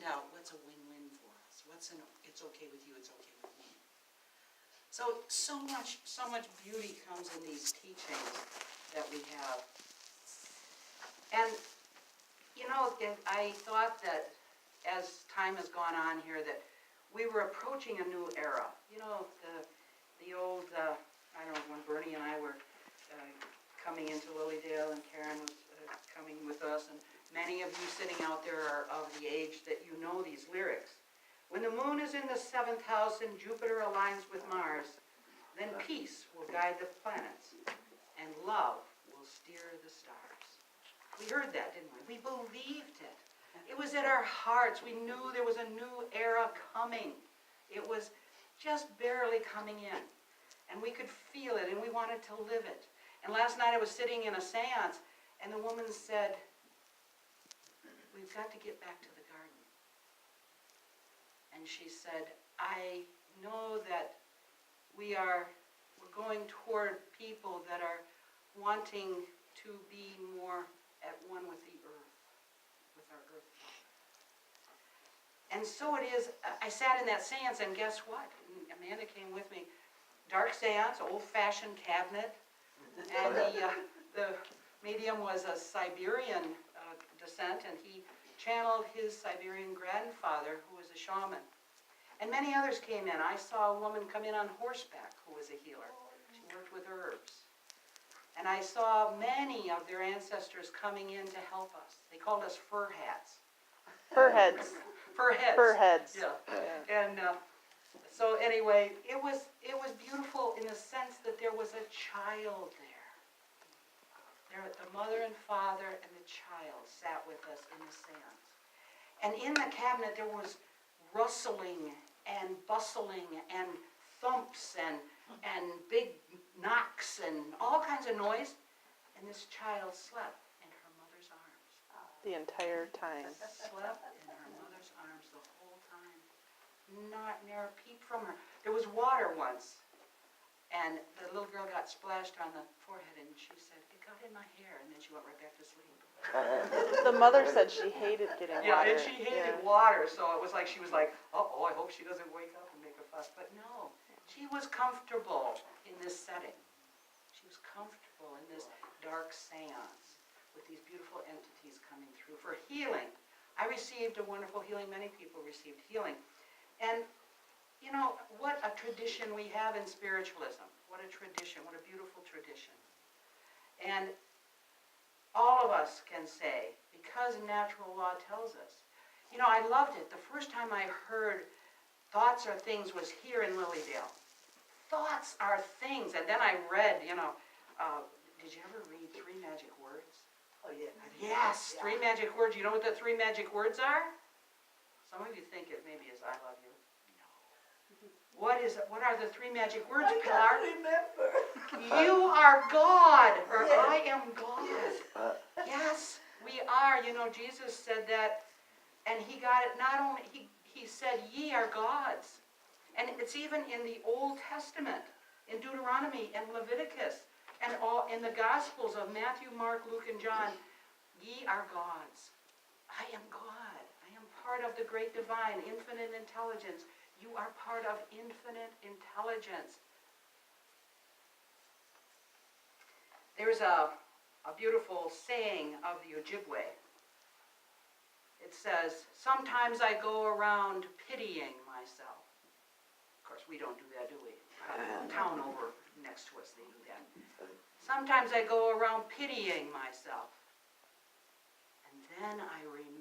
find out what's a win-win for us. It's okay with you, it's okay with me. So much beauty comes in these teachings that we have. And, I thought that as time has gone on here that we were approaching a new era. The old, I don't know, when Bernie and I were coming into Lilydale and Karen was coming with us, and many of you sitting out there are of the age that you know these lyrics. When the moon is in the 7th house and Jupiter aligns with Mars, then peace will guide the planets and love will steer the stars. We heard that, didn't we? We believed it. It was in our hearts. We knew there was a new era coming. It was just barely coming in. And we could feel it, and we wanted to live it. And last night I was sitting in a seance, and the woman said, we've got to get back to the garden. And she said, I know that we're going toward people that are wanting to be more at one with the earth, with our earth. And so it is, I sat in that seance, and guess what? Amanda came with me. Dark seance, old-fashioned cabinet, and the medium was a Siberian descent, and he channeled his Siberian grandfather, who was a shaman. And many others came in. I saw a woman come in on horseback who was a healer. She worked with herbs. And I saw many of their ancestors coming in to help us. They called us fur hats. Fur heads. Fur heads. Fur heads. Yeah. And so anyway, it was beautiful in the sense that there was a child there. The mother and father and the child sat with us in the seance. And in the cabinet there was rustling and bustling and thumps and big knocks and all kinds of noise. And this child slept in her mother's arms. The entire time. Slept in her mother's arms the whole time. Not near a peep from her. There was water once, and the little girl got splashed on the forehead, and she said, it got in my hair, and then she went right back to sleep. The mother said she hated getting water. Yeah, and she hated water, so it was like she was like, uh-oh, I hope she doesn't wake up and make a fuss. But no, she was comfortable in this setting. She was comfortable in this dark seance with these beautiful entities coming through for healing. I received a wonderful healing. Many people received healing. And, what a tradition we have in spiritualism. What a tradition. What a beautiful tradition. And all of us can say, because natural law tells us. I loved it. The first time I heard thoughts are things was here in Lilydale. Thoughts are things. And then I read, did you ever read 3 Magic Words? Oh, yeah. Yes, 3 magic words. You know what the 3 magic words are? Some of you think it maybe is I love you. No. What are the 3 magic words, Pilar? I can't remember. You are God, or Yes. I am God. Yes, we are. Jesus said that, and he got it not only, he said, ye are gods. And it's even in the Old Testament, in Deuteronomy and Leviticus, and all in the Gospels of Matthew, Mark, Luke, and John. Ye are gods. I am God. I am part of the great divine, infinite intelligence. You are part of infinite intelligence. There's a beautiful saying of the Ojibwe. It says, sometimes I go around pitying myself. Of course, we don't do that, do we? Town over next to us, they do that. Sometimes I go around pitying myself. And then I remember